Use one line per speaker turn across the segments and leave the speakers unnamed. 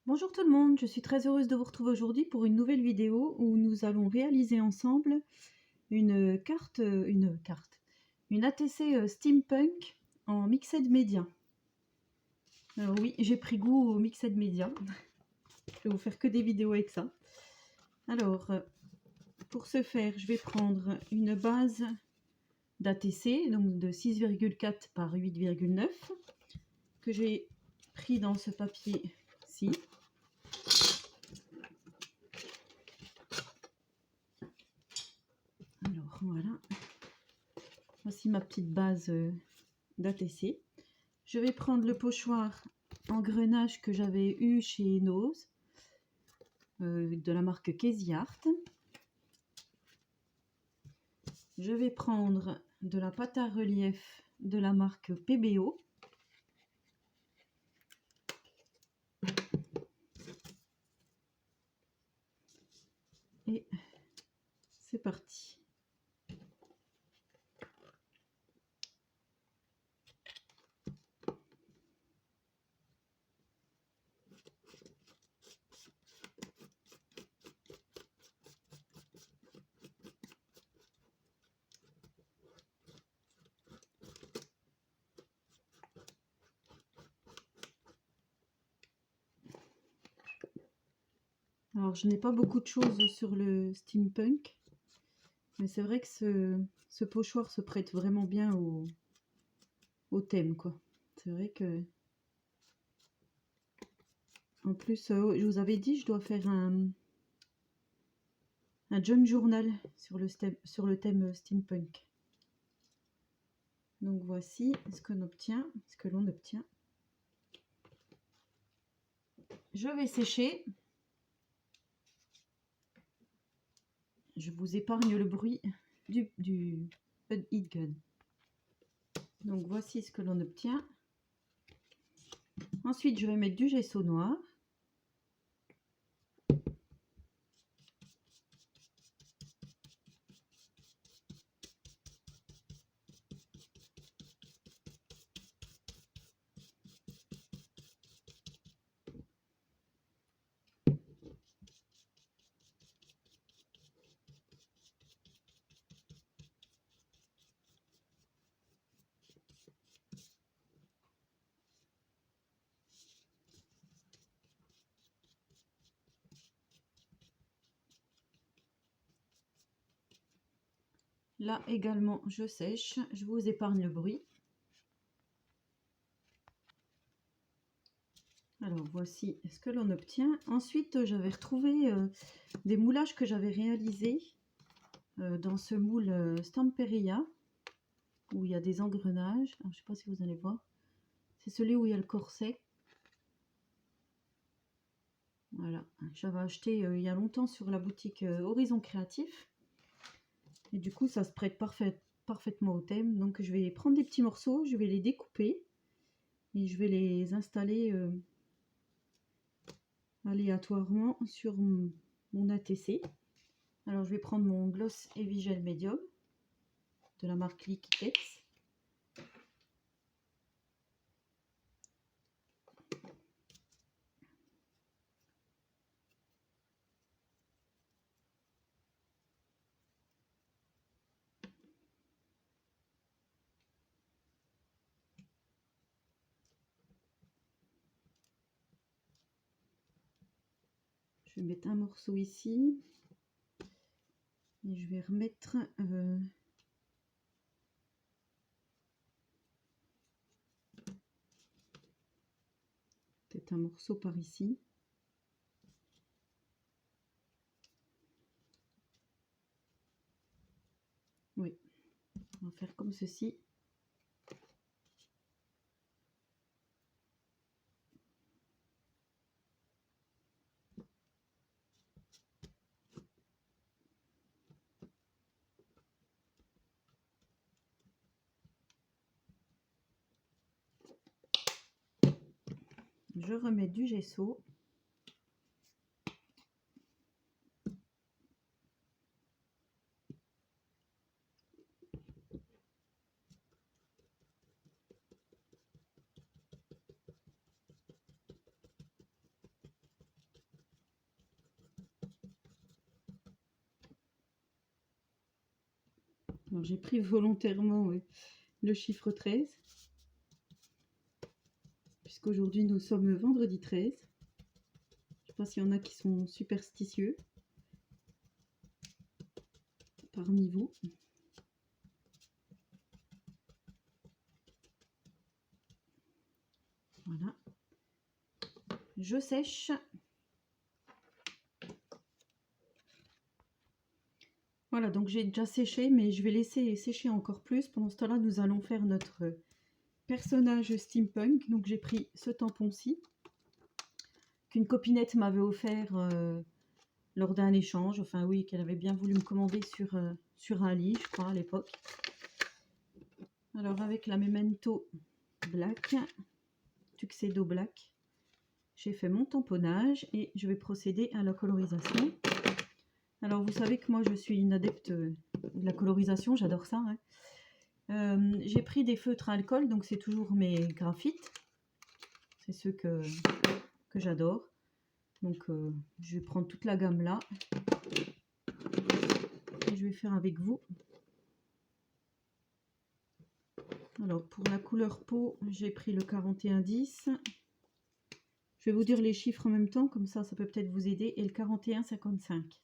Bonjour tout le monde, je suis très heureuse de vous retrouver aujourd'hui pour une nouvelle vidéo où nous allons réaliser ensemble une ATC Steampunk en Mixed Media. Alors oui, j'ai pris goût au Mixed Media. Je vais vous faire que des vidéos avec ça. Alors, pour ce faire, je vais prendre une base d'ATC, donc de 6,4 par 8,9, que j'ai pris dans ce papier-ci. Alors voilà, voici ma petite base d'ATC. Je vais prendre le pochoir engrenage que j'avais eu chez Nose, de la marque Casey Art. Je vais prendre de la pâte à relief de la marque PBO. Et c'est parti. Alors, je n'ai pas beaucoup de choses sur le steampunk, mais c'est vrai que ce pochoir se prête vraiment bien au thème, quoi. C'est vrai que... En plus, je vous avais dit, je dois faire un junk journal sur le thème steampunk. Donc voici ce que l'on obtient. Je vais sécher. Je vous épargne le bruit du heat gun. Donc voici ce que l'on obtient. Ensuite, je vais mettre du gesso noir. Là également, je sèche. Je vous épargne le bruit. Alors voici ce que l'on obtient. Ensuite, j'avais retrouvé des moulages que j'avais réalisés dans ce moule Stamperia, où il y a des engrenages. Alors, je ne sais pas si vous allez voir. C'est celui où il y a le corset. Voilà, j'avais acheté il y a longtemps sur la boutique Horizon Créatif. Et du coup, ça se prête parfaitement au thème. Donc, je vais prendre des petits morceaux, je vais les découper et je vais les installer aléatoirement sur mon ATC. Alors, je vais prendre mon Gloss Heavy Gel Medium de la marque Liquitex. Je vais mettre un morceau ici et je vais remettre peut-être un morceau par ici. Oui, on va faire comme ceci. Je remets du gesso. Alors j'ai pris volontairement le chiffre 13, puisqu'aujourd'hui nous sommes vendredi 13. Je ne sais pas s'il y en a qui sont superstitieux parmi vous. Voilà. Je sèche. Voilà, donc j'ai déjà séché, mais je vais laisser sécher encore plus. Pendant ce temps-là, nous allons faire notre personnage steampunk. Donc j'ai pris ce tampon-ci, qu'une copinette m'avait offert lors d'un échange. Enfin oui, qu'elle avait bien voulu me commander sur Ali, je crois, à l'époque. Alors avec la Memento Black, Tuxedo Black, j'ai fait mon tamponnage et je vais procéder à la colorisation. Alors vous savez que moi je suis une adepte de la colorisation, j'adore ça. Hein. J'ai pris des feutres à alcool, donc c'est toujours mes graphites. C'est ceux que j'adore. Donc je vais prendre toute la gamme là. Et je vais faire avec vous. Alors pour la couleur peau, j'ai pris le 4110. Je vais vous dire les chiffres en même temps, comme ça peut peut-être vous aider. Et le 4155.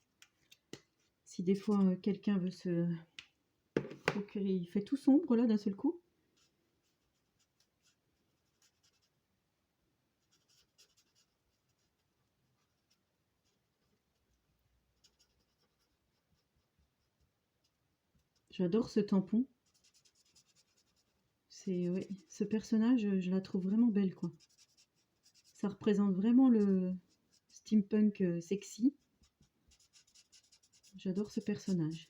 Si des fois quelqu'un veut se procurer, il fait tout sombre là d'un seul coup. J'adore ce tampon. Ouais, ce personnage, je la trouve vraiment belle, quoi. Ça représente vraiment le steampunk sexy. J'adore ce personnage.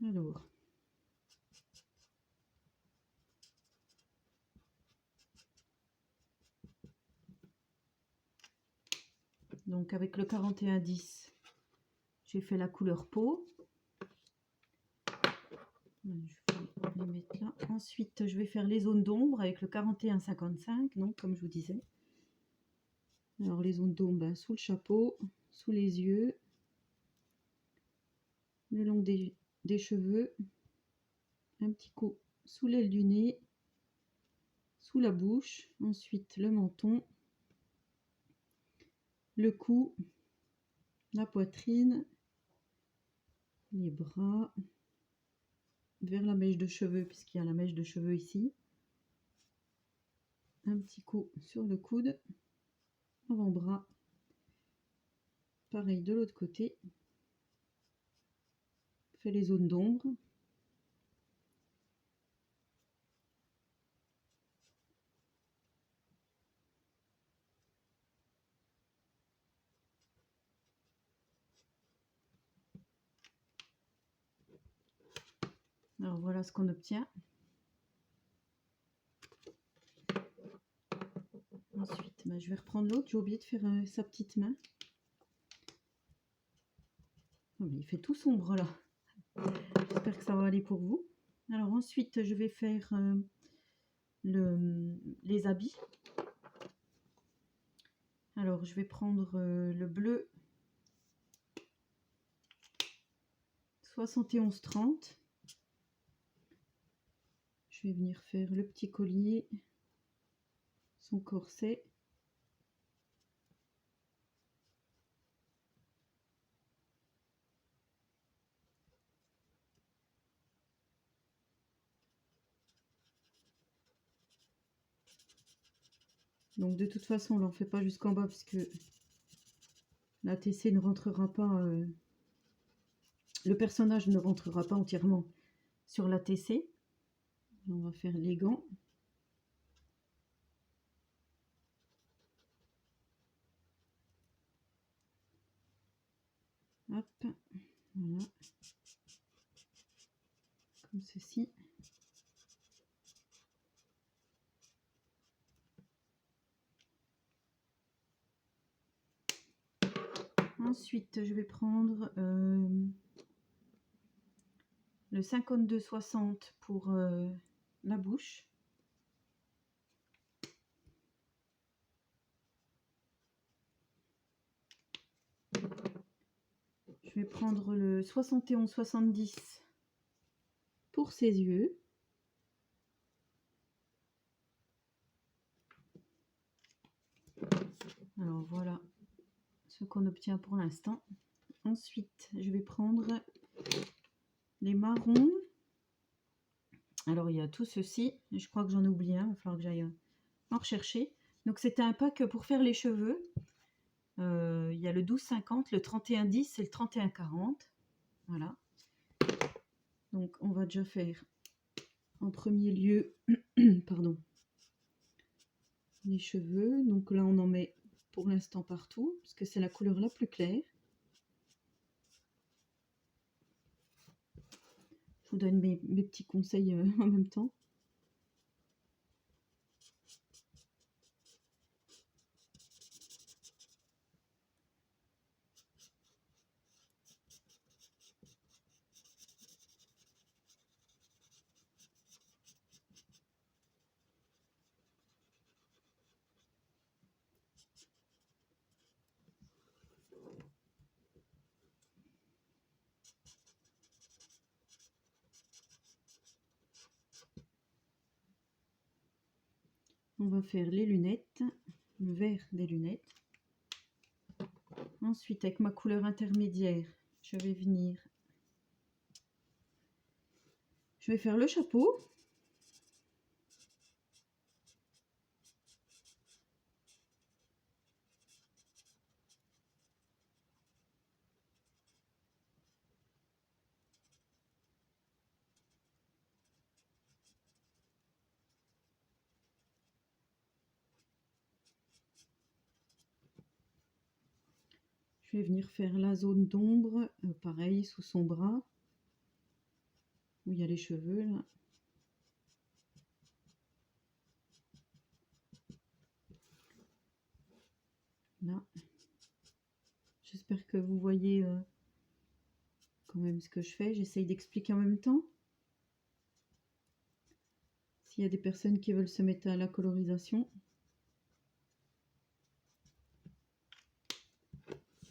Alors. Donc avec le 4110, j'ai fait la couleur peau. Je vais les mettre là. Ensuite, je vais faire les zones d'ombre avec le 4155, donc comme je vous disais. Alors les zones d'ombre sous le chapeau, sous les yeux, le long des cheveux, un petit coup sous l'aile du nez, sous la bouche, ensuite le menton, le cou, la poitrine, les bras, vers la mèche de cheveux puisqu'il y a la mèche de cheveux ici, un petit coup sur le coude, avant-bras, pareil de l'autre côté, fait les zones d'ombre. Alors voilà ce qu'on obtient. Ensuite, je vais reprendre l'autre. J'ai oublié de faire sa petite main. Oh, mais il fait tout sombre là. J'espère que ça va aller pour vous. Alors ensuite, je vais faire les habits. Alors je vais prendre le bleu 7130. Je vais venir faire le petit collier, son corset. Donc de toute façon, on n'en fait pas jusqu'en bas puisque la TC ne rentrera pas, le personnage ne rentrera pas entièrement sur la TC. On va faire les gants. Hop, voilà. Comme ceci. Ensuite, je vais prendre le 52-60 pour la bouche. Je vais prendre le 71-70 pour ses yeux. Alors voilà ce qu'on obtient pour l'instant. Ensuite, je vais prendre les marrons. Alors il y a tout ceci, je crois que j'en ai oublié un, il va falloir que j'aille en rechercher. Donc c'était un pack pour faire les cheveux. Il y a le 12,50, le 31,10 et le 31,40. Voilà. Donc on va déjà faire en premier lieu pardon, les cheveux. Donc là on en met pour l'instant partout, parce que c'est la couleur la plus claire. Je vous donne mes petits conseils en même temps. On va faire les lunettes, le vert des lunettes. Ensuite, avec ma couleur intermédiaire, je vais faire le chapeau. Je vais venir faire la zone d'ombre, pareil, sous son bras, où il y a les cheveux, là. Là. J'espère que vous voyez quand même ce que je fais. J'essaye d'expliquer en même temps. S'il y a des personnes qui veulent se mettre à la colorisation.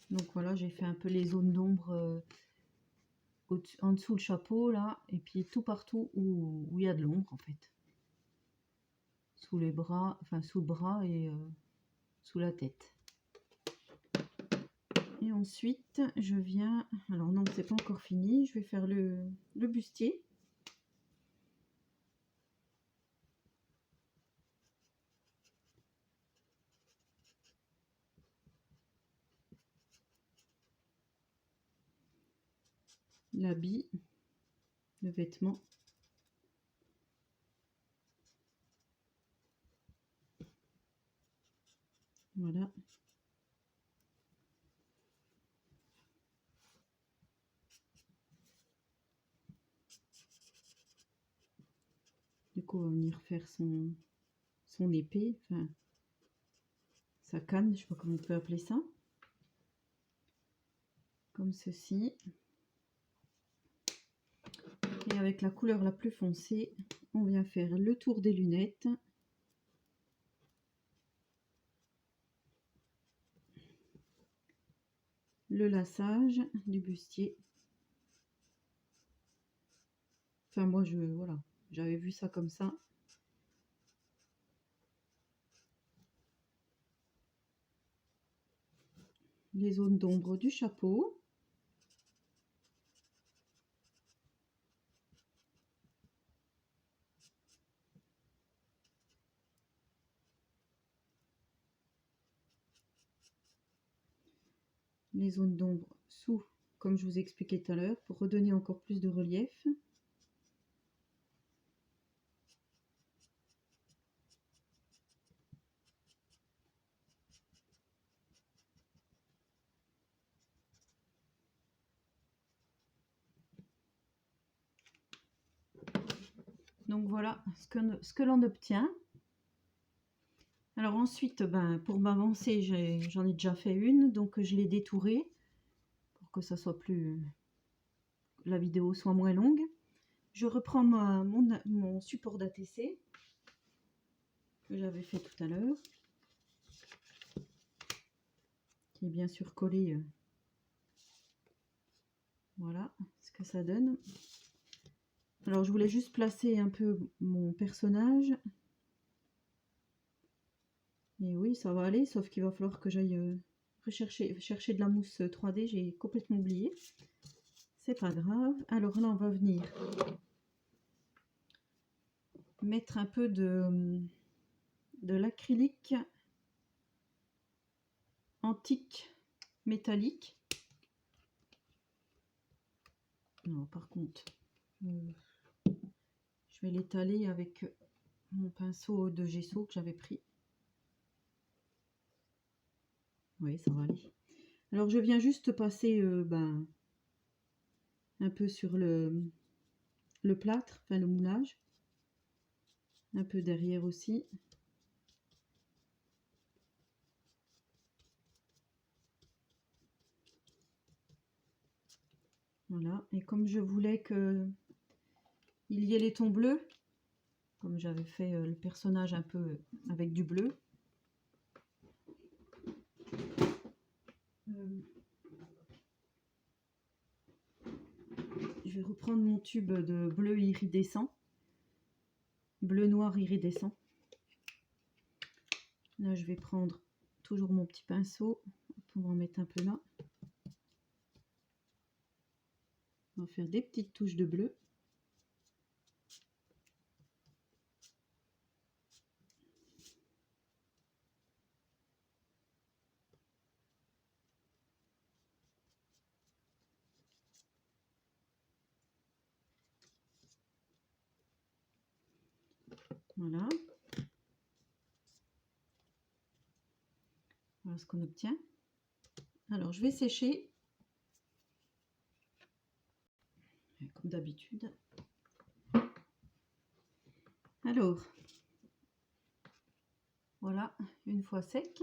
Donc voilà, j'ai fait un peu les zones d'ombre en dessous le chapeau, là. Et puis tout partout où il y a de l'ombre, en fait. Sous les bras, enfin sous le bras et sous la tête. Et ensuite, je viens... Alors non, c'est pas encore fini. Je vais faire le bustier. L'habit, le vêtement. Voilà. Du coup, on va venir faire son épée, enfin sa canne, je sais pas comment on peut appeler ça. Comme ceci. Et avec la couleur la plus foncée, on vient faire le tour des lunettes. Le lassage du bustier. Enfin moi voilà, j'avais vu ça comme ça. Les zones d'ombre du chapeau. Les zones d'ombre sous, comme je vous expliquais tout à l'heure, pour redonner encore plus de relief. Donc voilà ce que l'on obtient. Alors ensuite, pour m'avancer, j'en ai déjà fait une, donc je l'ai détourée pour que ça soit la vidéo soit moins longue. Je reprends mon support d'ATC que j'avais fait tout à l'heure, qui est bien sûr collé Voilà ce que ça donne. Alors je voulais juste placer un peu mon personnage. Et oui, ça va aller, sauf qu'il va falloir que j'aille chercher de la mousse 3D, j'ai complètement oublié. C'est pas grave. Alors là, on va venir mettre un peu de l'acrylique antique métallique. Non, par contre, je vais l'étaler avec mon pinceau de gesso que j'avais pris. Oui, ça va aller. Alors, je viens juste passer un peu sur le plâtre, enfin le moulage. Un peu derrière aussi. Voilà, et comme je voulais que il y ait les tons bleus, comme j'avais fait le personnage un peu avec du bleu, je vais reprendre mon tube de bleu iridescent, bleu noir iridescent. Là, je vais prendre toujours mon petit pinceau, on va en mettre un peu là. On va faire des petites touches de bleu. Voilà. Voilà ce qu'on obtient. Alors, je vais sécher. Comme d'habitude. Alors, voilà, une fois sec.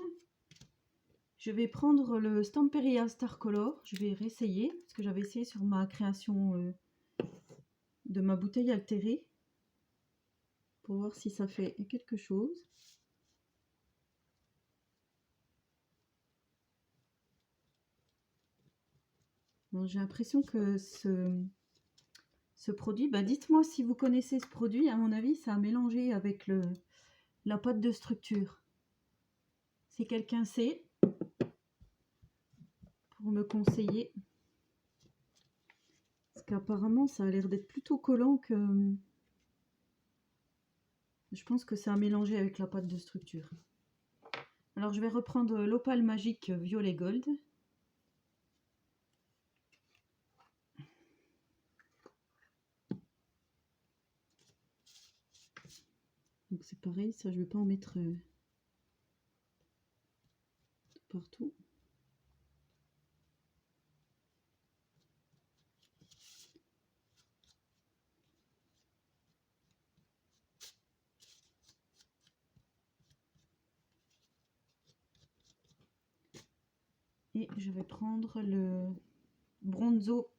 Je vais prendre le Stamperia Star Color. Je vais réessayer, parce que j'avais essayé sur ma création de ma bouteille altérée. Pour voir si ça fait quelque chose. Bon, j'ai l'impression que ce produit, dites-moi si vous connaissez ce produit. À mon avis, ça a mélangé avec la pâte de structure. Si quelqu'un sait, pour me conseiller. Parce qu'apparemment, ça a l'air d'être plutôt collant que... Je pense que ça a mélangé avec la pâte de structure. Alors, je vais reprendre l'Opale Magique Violet Gold. Donc, c'est pareil, ça, je ne vais pas en mettre partout. Et je vais prendre le Bronzo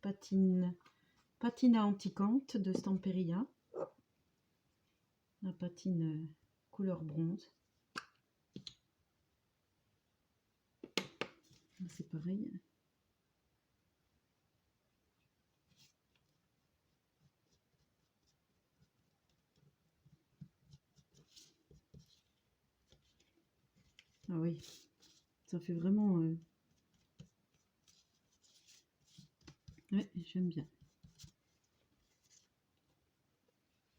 Patina Anticante de Stamperia. La patine couleur bronze. C'est pareil. Ah oui, ça fait vraiment... Ouais, j'aime bien.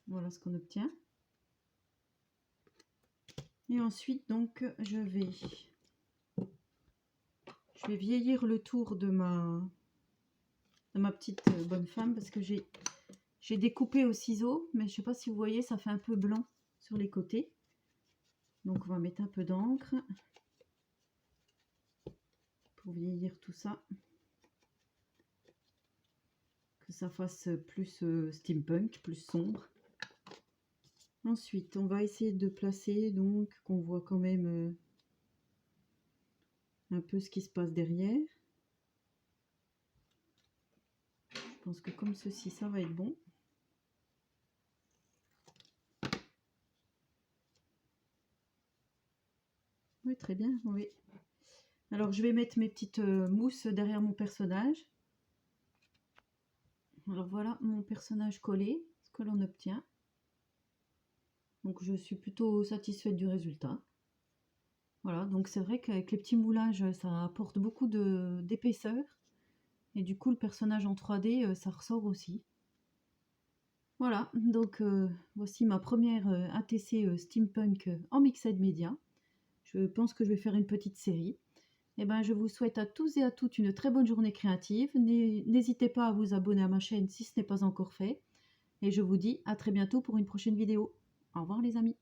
Voilà ce qu'on obtient. Et ensuite, donc, je vais vieillir le tour de ma petite bonne femme parce que j'ai découpé au ciseau, mais je ne sais pas si vous voyez, ça fait un peu blanc sur les côtés. Donc, on va mettre un peu d'encre pour vieillir tout ça. Que ça fasse plus steampunk, plus sombre. Ensuite, on va essayer de placer, donc, qu'on voit quand même un peu ce qui se passe derrière. Je pense que comme ceci, ça va être bon. Oui, très bien, oui. Alors, je vais mettre mes petites mousses derrière mon personnage. Alors voilà mon personnage collé, ce que l'on obtient. Donc je suis plutôt satisfaite du résultat. Voilà, donc c'est vrai qu'avec les petits moulages, ça apporte beaucoup d'épaisseur. Et du coup, le personnage en 3D, ça ressort aussi. Voilà, donc voici ma première ATC Steampunk en Mixed Media. Je pense que je vais faire une petite série. Et ben, je vous souhaite à tous et à toutes une très bonne journée créative. N'hésitez pas à vous abonner à ma chaîne si ce n'est pas encore fait. Et je vous dis à très bientôt pour une prochaine vidéo. Au revoir les amis.